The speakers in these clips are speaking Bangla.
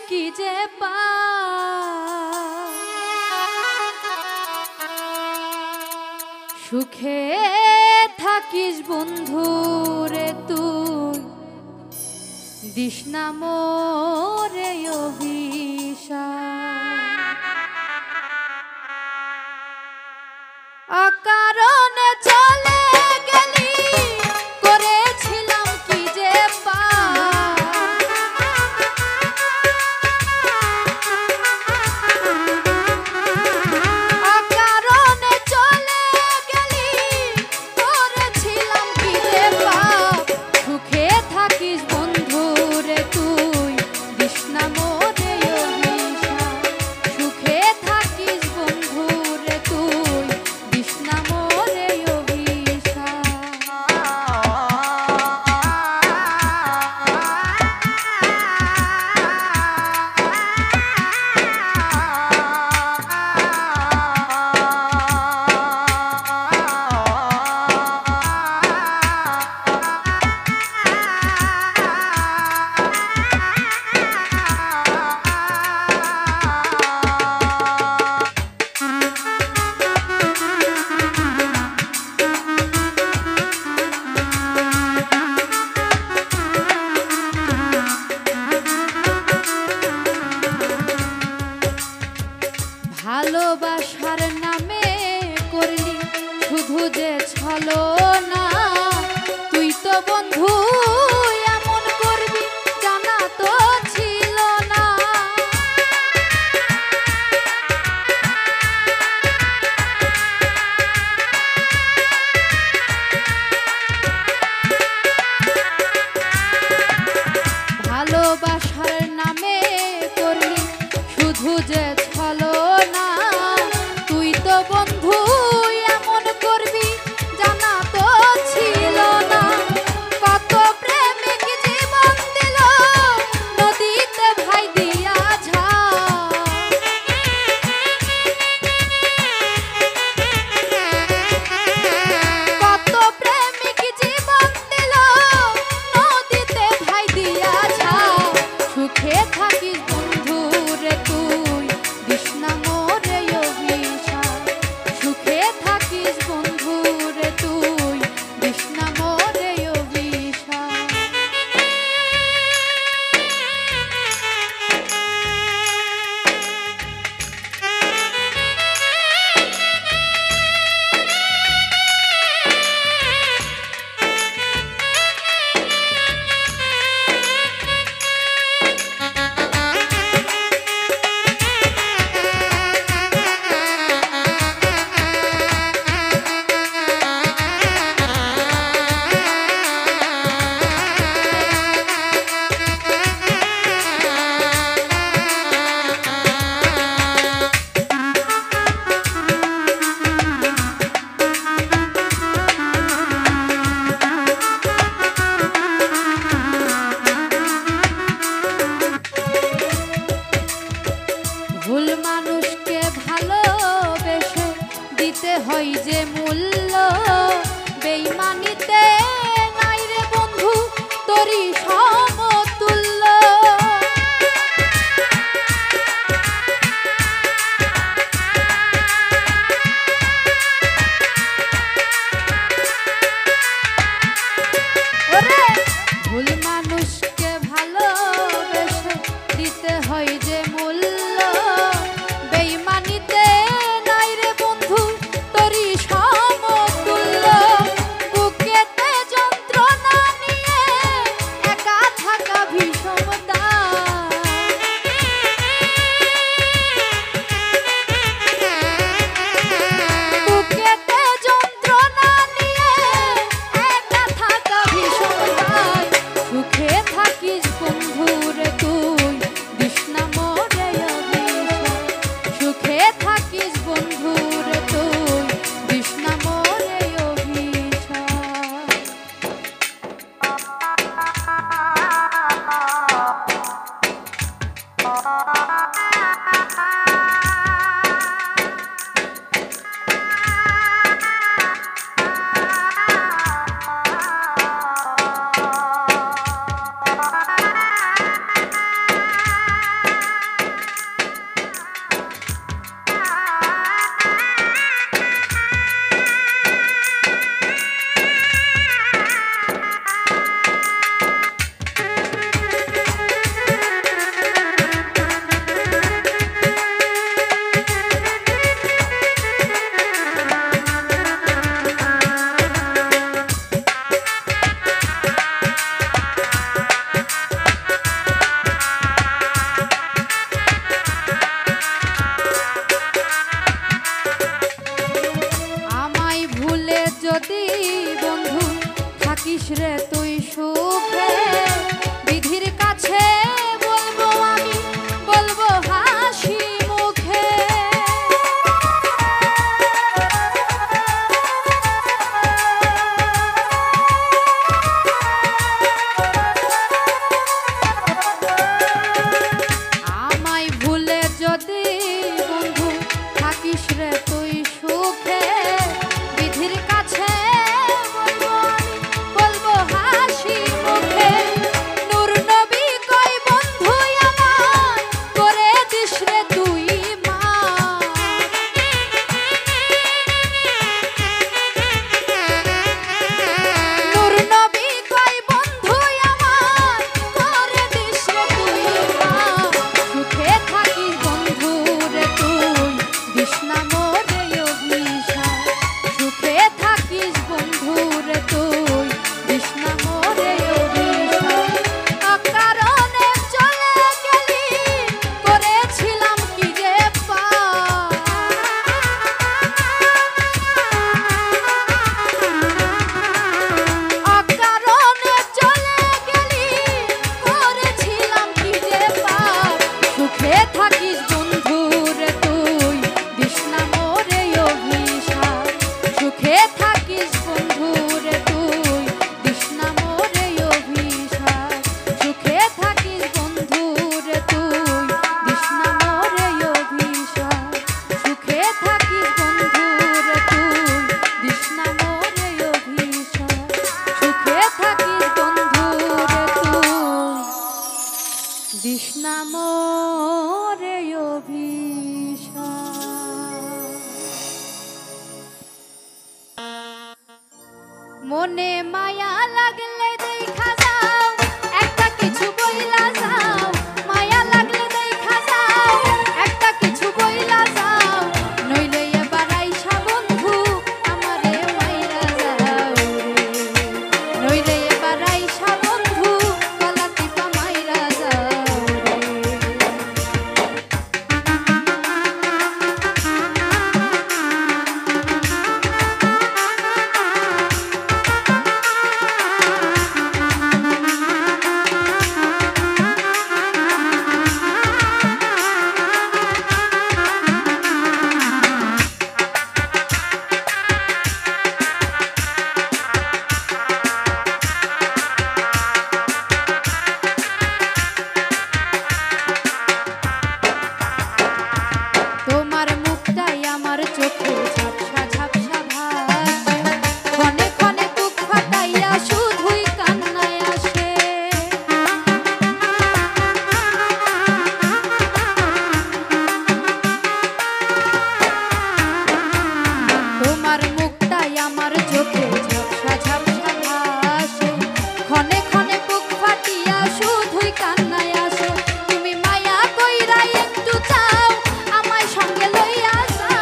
কি যে সুখে থাকিস বন্ধু রে তুই দিস না মোরে অভিশাপ অকারণে চলে গেলি করেছিলাম কি যে অকারণে চলে গেলি করেছিলাম কি যে সুখে থাকিস বন্ধু রে তুই দিস না মোরে অভিশাপ সুখে থাকিস বন্ধু রে তুই দিস না মোরে ভালোবাসার নামে করলি শুধু যে ছলনা তুই তো বন্ধু এমন করবি জানা তো ছিল না ভালোবাসার নামে করলি শুধু যে ছলনা তুই তো বন্ধু এমন করবি জানা তো ছিল না কত প্রেমিক জীবন দিল নদীতে ভাই দিয়া কত প্রেমিক জীবন দিল নদীতে ভাই দিয়া সুখে থাকিস বন্ধু রে তুই দিস না মোরে অভিশাপ সুখে থাকিস বন্ধু রে তুই দিস না মোরে অভিশাপ ভুল মানুষকে ভালোবেসে দিতে হয় যে মূল্য বেঈমানিতে নাই রে বন্ধু তোরই সমতুল্য ওরে ভুল মানুষকে ভালোবেসে দিতে হয় যে মূল্য বেঈমানিতে নাই রে বন্ধু তোরই সমতুল্য বুকেতে যন্ত্রণা নিয়ে একা থাকা ভীষণতা বুকেতে যন্ত্রণা নিয়ে একা থাকা ভীষণতা সুখে থাকিস বন্ধু রে তুই দিস না মোরে অভিশাপ সুখে থাকিস বন্ধু রে তুই দিস না মোরে অভিশাপ সুখে থাকিস বন্ধু রে তুই দিস না মোরে অভিশাপ সুখে থাকিস বন্ধু রে তুই দিস না মোরে অভিশাপ সুখে থাকিস বন্ধু রে তুই দিস না মোরে অভিশাপ সুখে থাকিস বন্ধু রে তুই দিস না মোরে অভিশাপ সুখে থাকিস বন্ধু রে তুই দিস না মোরে অভিশাপ মনে মায়া লাগলে দেখা যাও একটা কিছু বইলা যাও মায়া লাগলে দেখা যাও একটা কিছু বইলা যাও নইলে এবার আইসা বন্ধু আমারে মাইরা যাও রে নইলে এবার আইসা বন্ধু গলা টিপা মাইরা যাও রে তোমার মুখটাই আমার চোখে ঝাপসা ঝাপসা ভাসে ক্ষণে ক্ষণে বুক ফাটাইয়া শুধুই কান্নায় আসে তোমার মুখটাই আমার চোখে ঝাপসা ঝাপসা ভাসে ক্ষণে ক্ষণে বুক ফাটিয়া শুধুই কান্নায় আসে তুমি মায়া কইরা একটু চাও আমায় সঙ্গে লইয়া যাও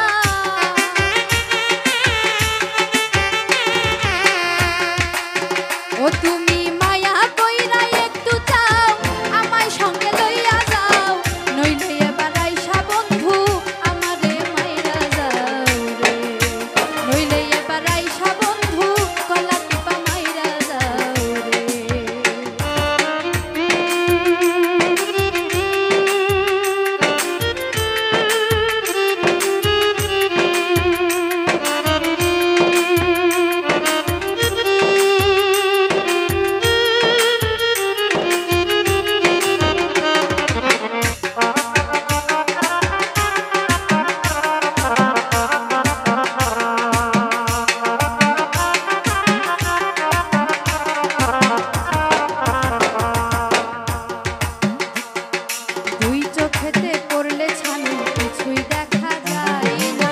ও তুমি মায়া কইরা একটু চাও আমায় সঙ্গে লইয়া যাও নইলে এবার আইসা বন্ধু আমারে মাইরা যাও রে নইলে এবার আইসা বন্ধু গলা টিপা মাইরা যাও রে দুই চোখেতে পড়লে ছানি কিছুই দেখা যায় না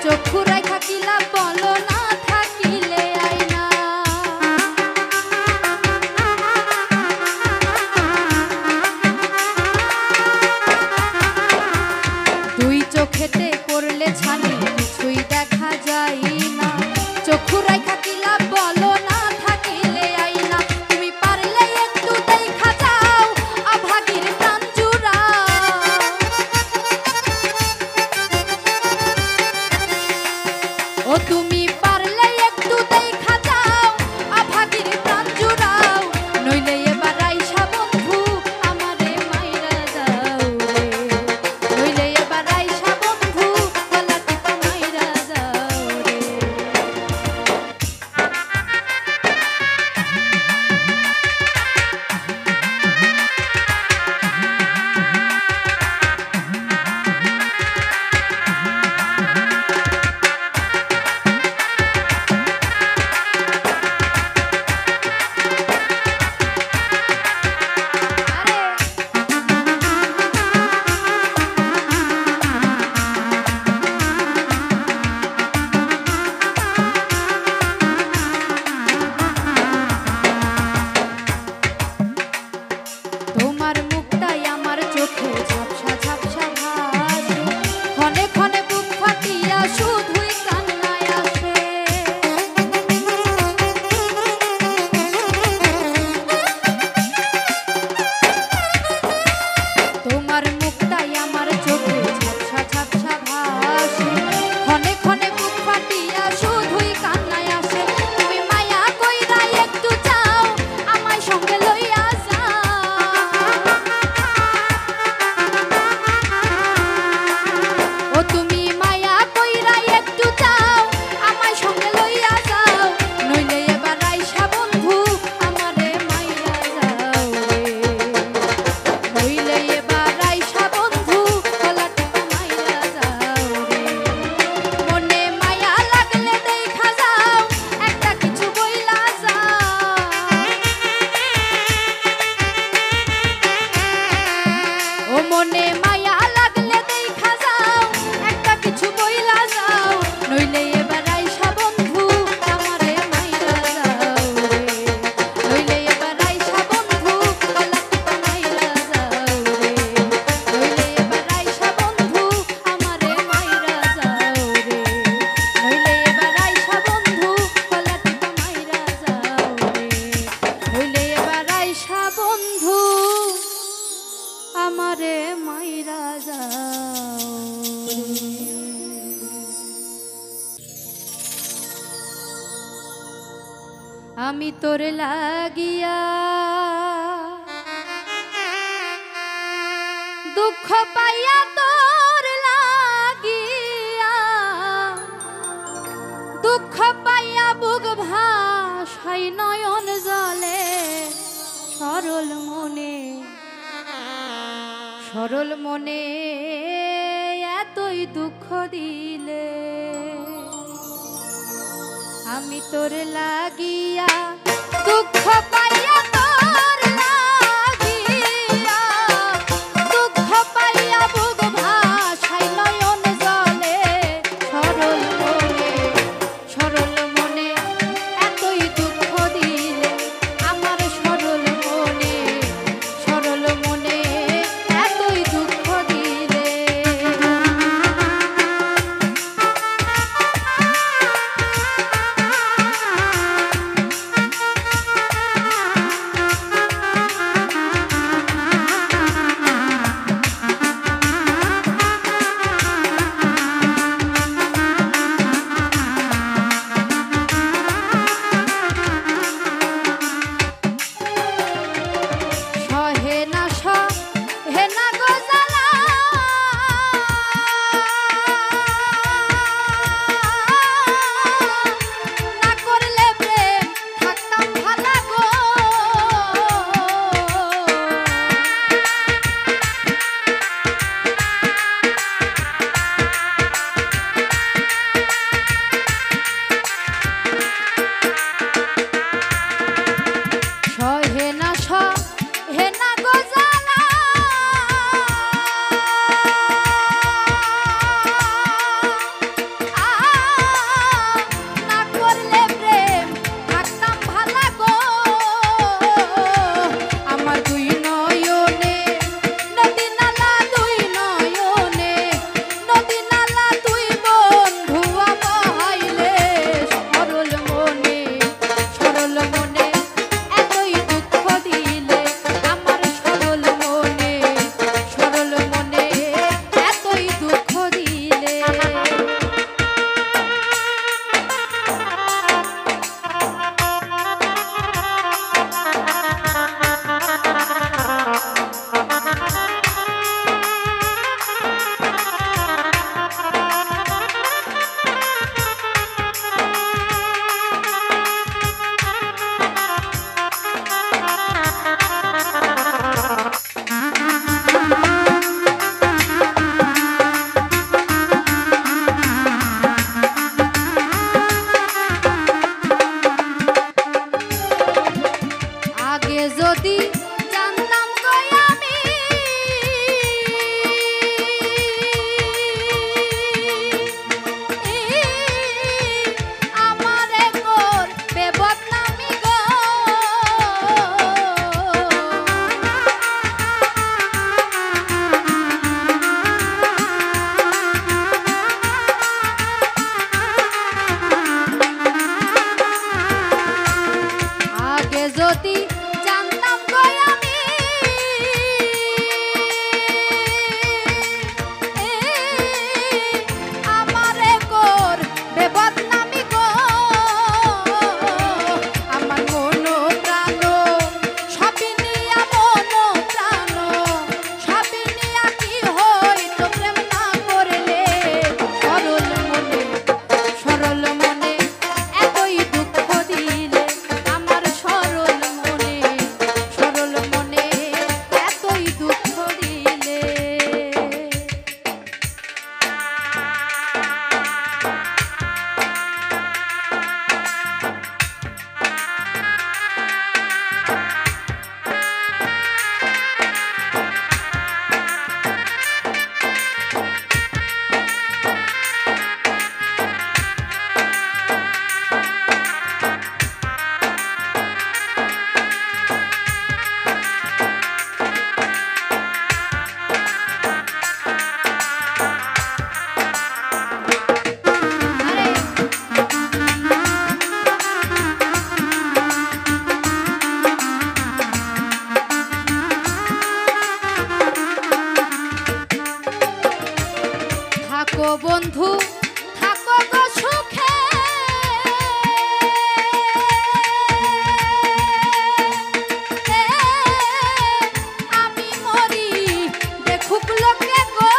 চক্ষু রাইখা কি লাভ বলো না থাকিলে আয়না দুই চোখেতে পড়লে ছানি কিছুই দেখা যায় না চক্ষু রাইখা কি লাভ বলো না থাকিলে আয়না তুমি পারলে একটু দেখা যাও অভাগীর প্রাণ জুড়াও ও তুমি পারলে একটু দেখা যাও অভাগীর প্রাণ জুড়াও নইলে এবার আইসা বন্ধু আমারে মাইরা যাও রে নইলে এবার আইসা বন্ধু গলা টিপা মায়া লাগলে দেখা যাও একটা কিছু বইলা যাও নইলে এবার আইসা বন্ধু আমারে মাইরা যাও রে নইলে এবার আইসা বন্ধু গলা টিপা মাইরা যাও রে নইলে এবার আইসা বন্ধু আমারে মাইরা যাও রে নইলে এবার আইসা বন্ধু গলা টিপা মাইরা যাও রে নইলে এবার আইসা বন্ধু আমারে মাইরা যাও আমি তোর লাগিয়া দুঃখ পাইয়া তোর লাগিয়া দুঃখ পাইয়া বুক ভাসাই নয়ন জলে সরল মনে এতই দুঃখ দিলে আমি তোর লাগিয়া দুঃখ পাইয়া তোর লাগিয়া দুঃখ পাইয়া বুক ভাসাই নয়ন জলে সরল মনে এতই দুঃখ দিলে আমার সরল মনে এতই দুঃখ দিলে থাকো বন্ধু থাকো গো সুখে আমি মরি দেখুক লোকে গো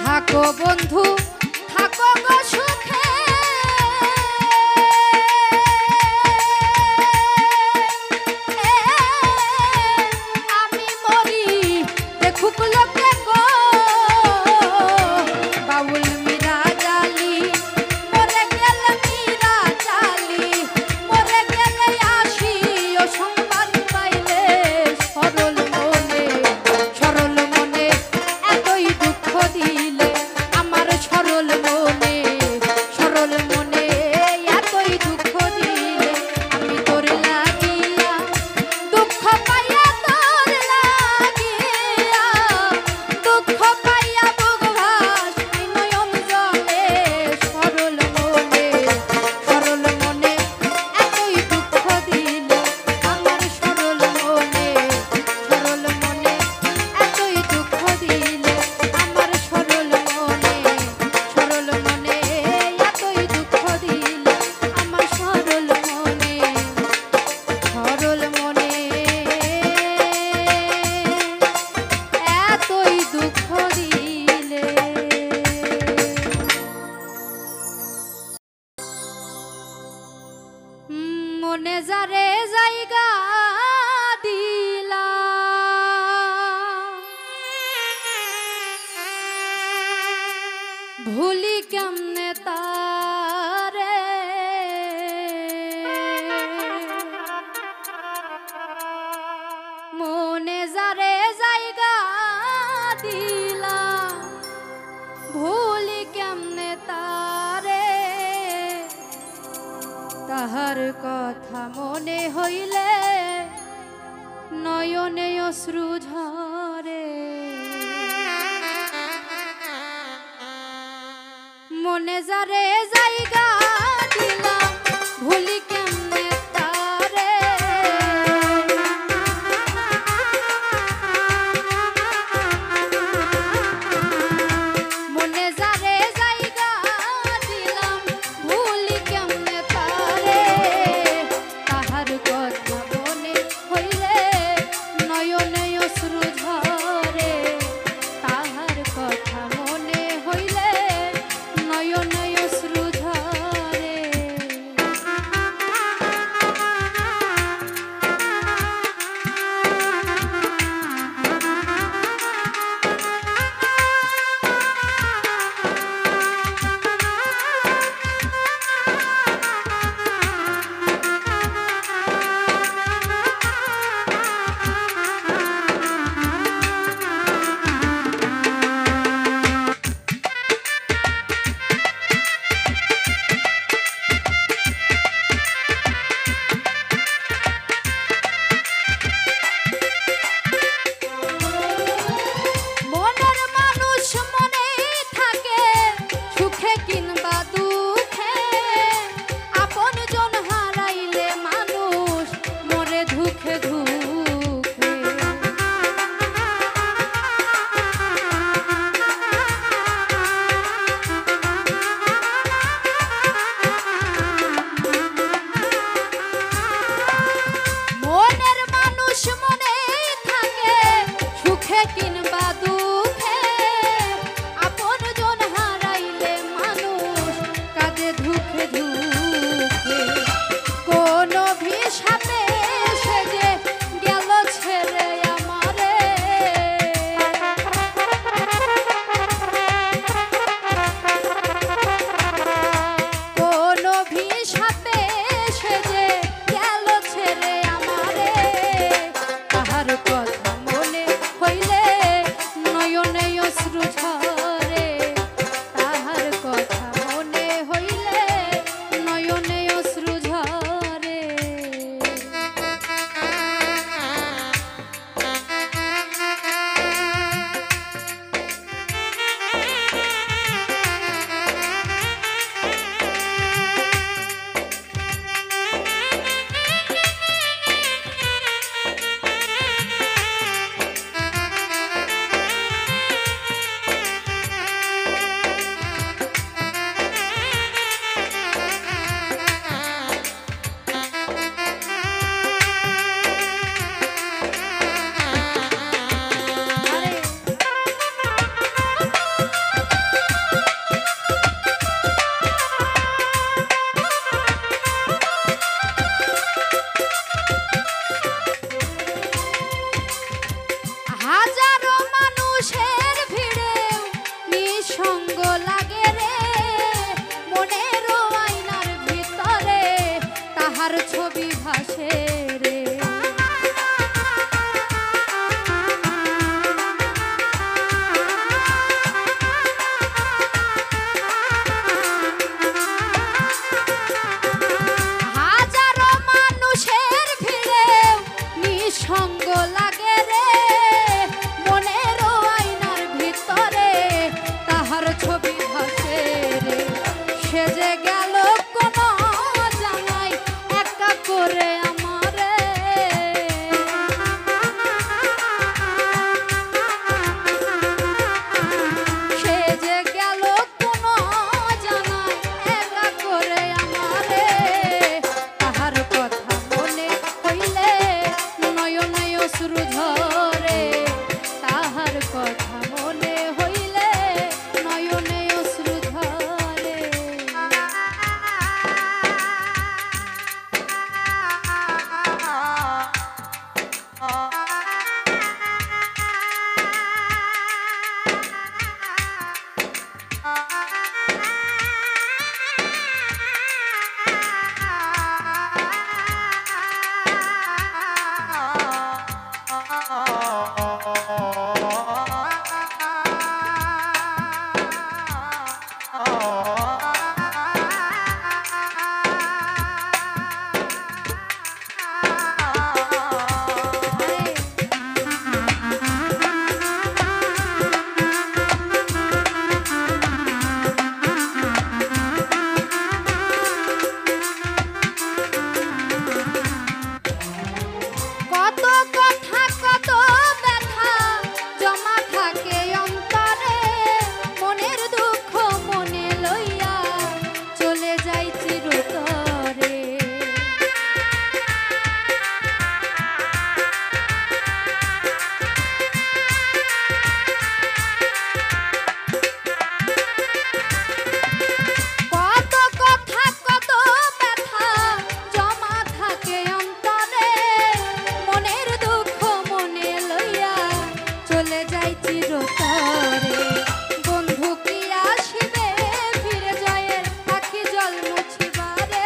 থাকো বন্ধু থাকো গো সুখে আমি মরি দেখুক লোকে গো বাউল মীরা জালি মরে গেলে মীরা জালি মরে গেলে আসি ও সংবাদ পাইলে সরল মনে এতই দুঃখ দিলে আমার সরল মনে এতই দুঃখ দিলে আমি তোর লাগিয়া দুঃখ পাইয়া তোর লাগিয়া দুঃখ পাইয়া বুক ভাসাই নয়ন জলে সরল মনে এতই দুঃখ দিলে আমার সরল মনে এতই দুঃখ দিলে আমার সরল মনে এতই দুঃখ দিলে আমার সরল মনে এতই দুঃখ দিলে মনে যারে জায়গা দিলা ভুলি কেমনে তারে মনে যারে জায়গা দিলা ভুলি কেমনে তারে তাহার কথা মনে হইলে নয়নে অশ্রু ঝরে মনে যারে জায়গা দিলাম ভুলি কেমনে তারে মনে যারে জায়গা দিলাম ভুলি কেমনে তারে তাহার কথা মনে হইলে নয়নে অশ্রু ঝরে তাহার কথা মনে হইলে নয়নে অশ্রু ঝরে সঙ্গ লাগে রে মনের আয়নার ভিতরে তাহার ছবি ভাসে রে হাজারো মানুষের ভিড়ে নিঃসঙ্গ লাগে রে মনের আয়নার ভিতরে তাহার ছবি ভাসে রে সে যে গেল কোন জানাই একা করে আমারে সে যে গেল কোন জানাই একা করে আমারে তাহার কথা মনে হইলে নয়নে অশ্রু ঝরে তাহার কথা মনে হইলে নয়নে অশ্রু ঝরে কত কথা কত ব্যথা জমা থাকে অন্তরে মনের দুঃখ মনে লইয়া চলে যাই চিরতরে কত কথা কত ব্যথা জমা থাকে অন্তরে মনের দুঃখ মনে লইয়া চলে যাই চিরতরে বন্ধু কি আসিবে ফিরে জয়ের আখি জল মুছিবারে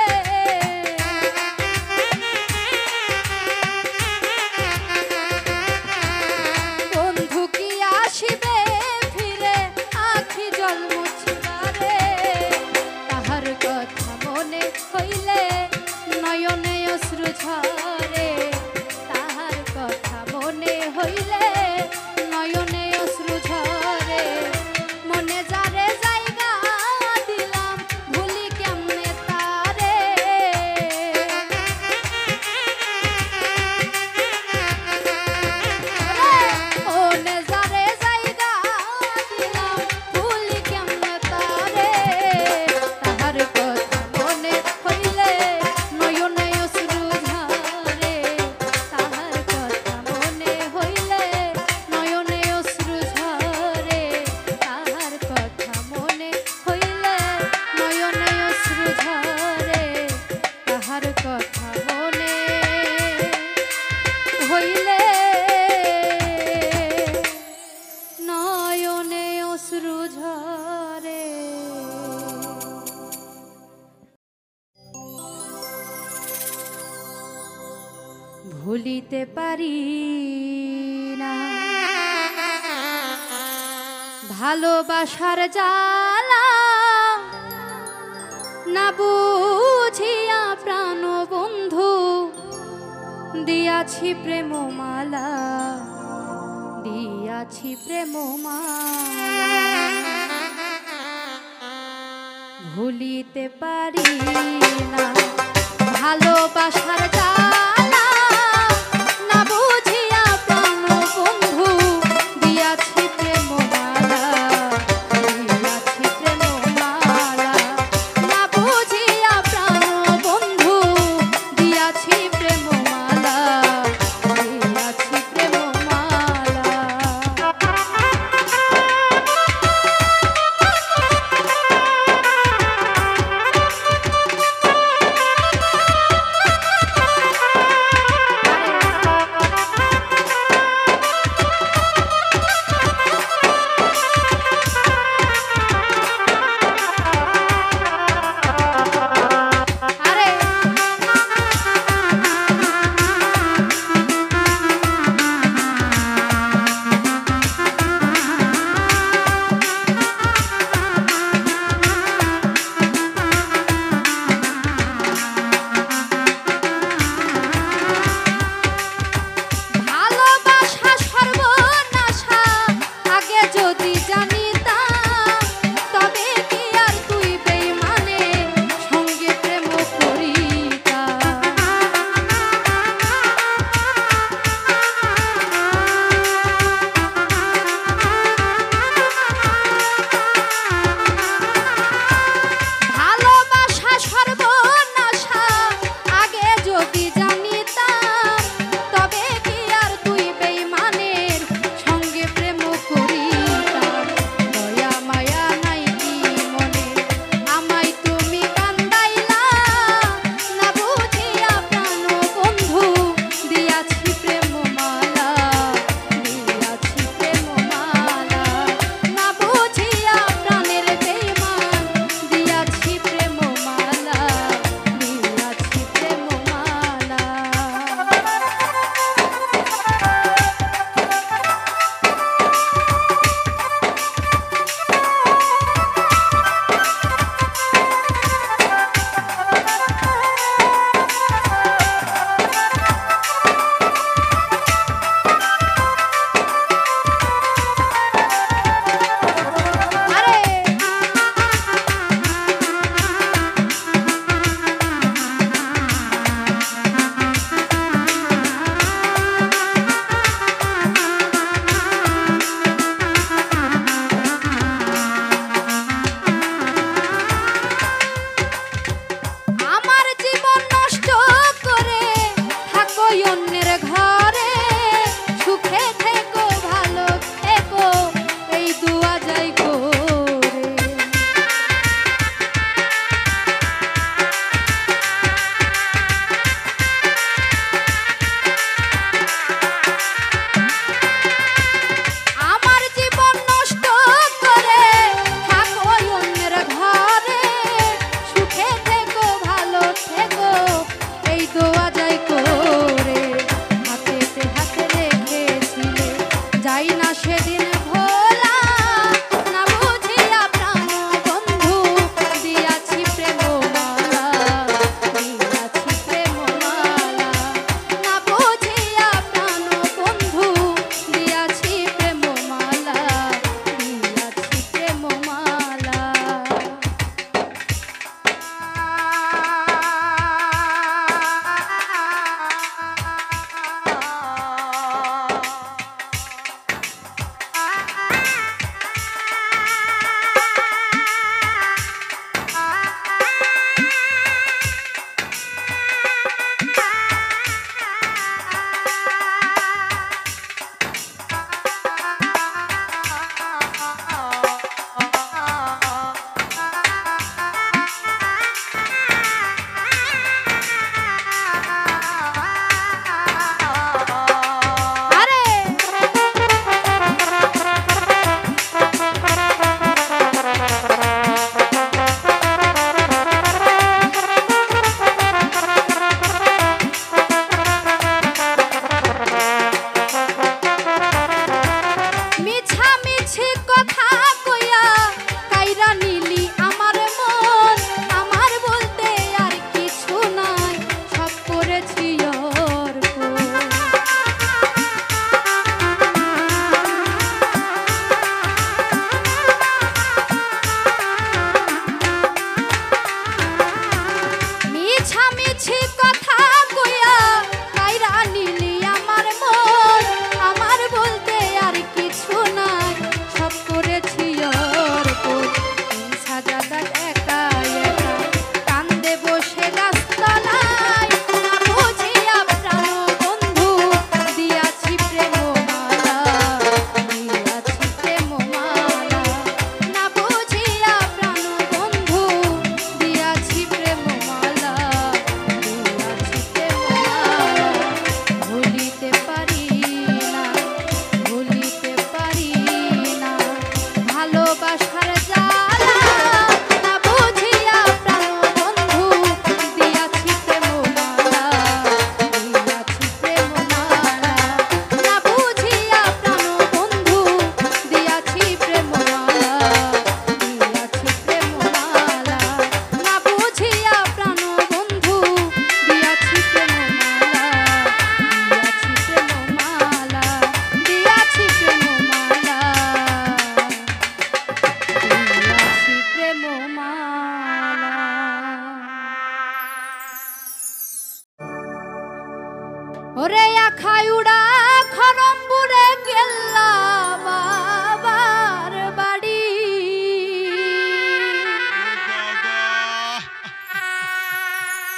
বন্ধু কি আসিবে ফিরে আখি জল মুছিবারে তাহার কথা মনে হইলে নয়নে অশ্রু ঝরে তাহার কথা মনে হইলে নয়নে অশ্রু ঝরে মনে যারে জায়গা দিলাম ভুলি কেমনে তারে মনে যারে জায়গা দিলাম ভুলি কেমনে তারে তাহার কথা মনে হইলে নয়নে অশ্রু ঝরে তাহার কথা মনে হইলে নয়নে অশ্রু ঝরে তাহার কথা মনে হইলে নয়নে অশ্রু ঝরে তাহার কথা মনে হইলে নয়নে অশ্রু ঝরে ভুলিতে পারি না ভালোবাসার জ্বালা না বুঝিয়া প্রাণ বন্ধু দিয়াছি প্রেমমালা দিয়াছি প্রেমমালা ভুলিতে পারি না ভালোবাসার জ্বালা না বুঝিয়া প্রাণ বন্ধু দিয়াছি প্রেমমালা দিয়াছি প্রেমমালা না বুঝিয়া প্রাণ বন্ধু দিয়াছি প্রেমমালা দিয়াছি প্রেমমালা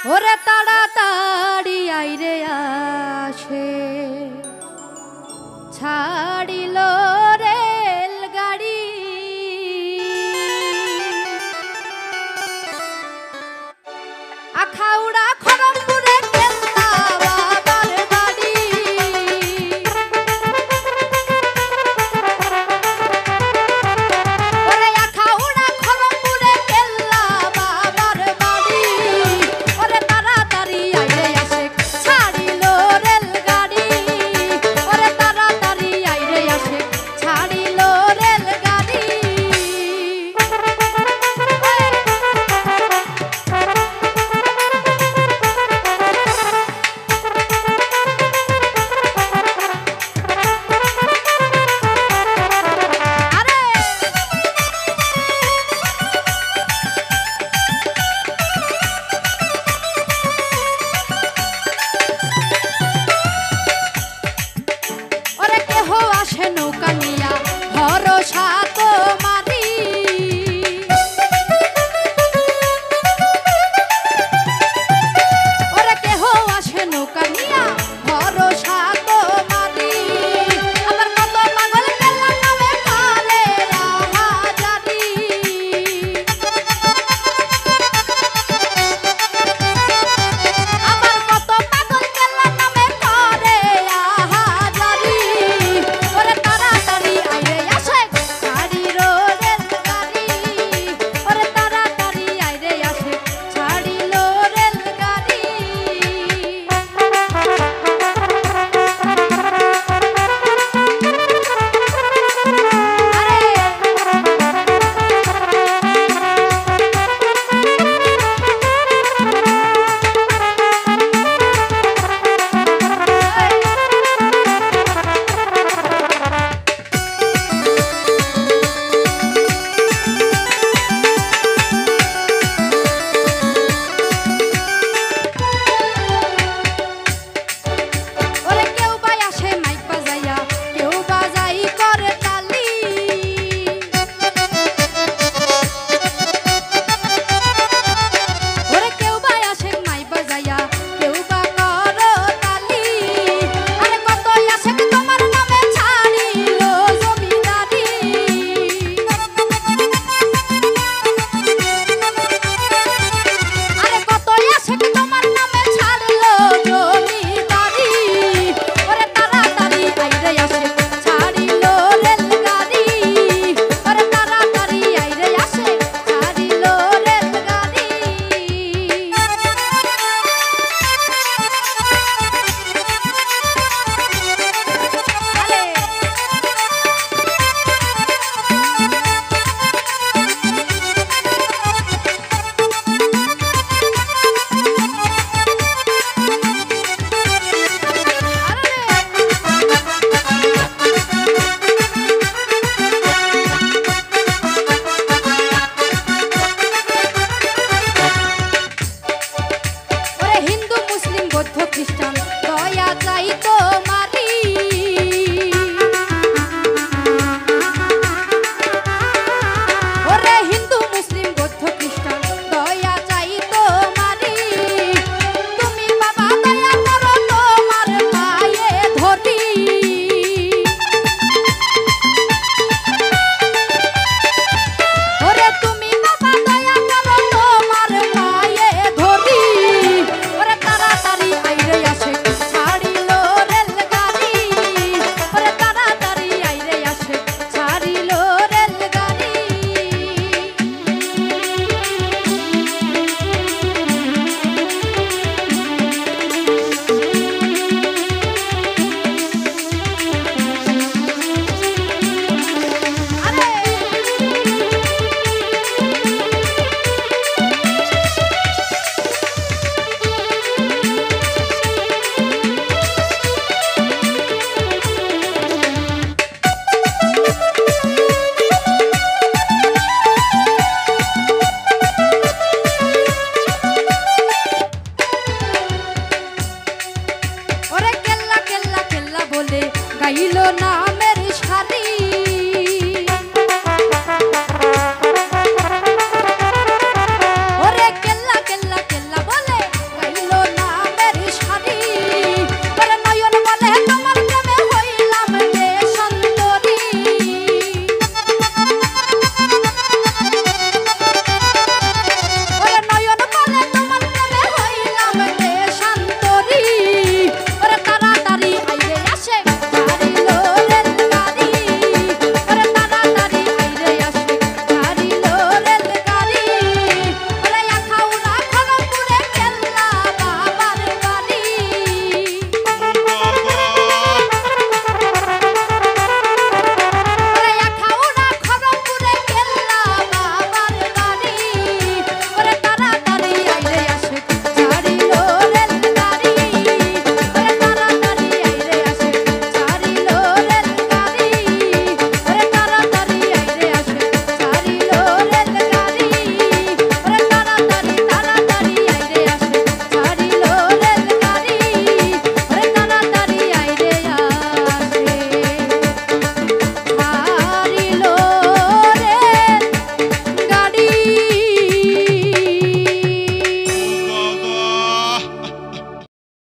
ওরে তাড়াতাড়ি আইরে আসে ছাড়িল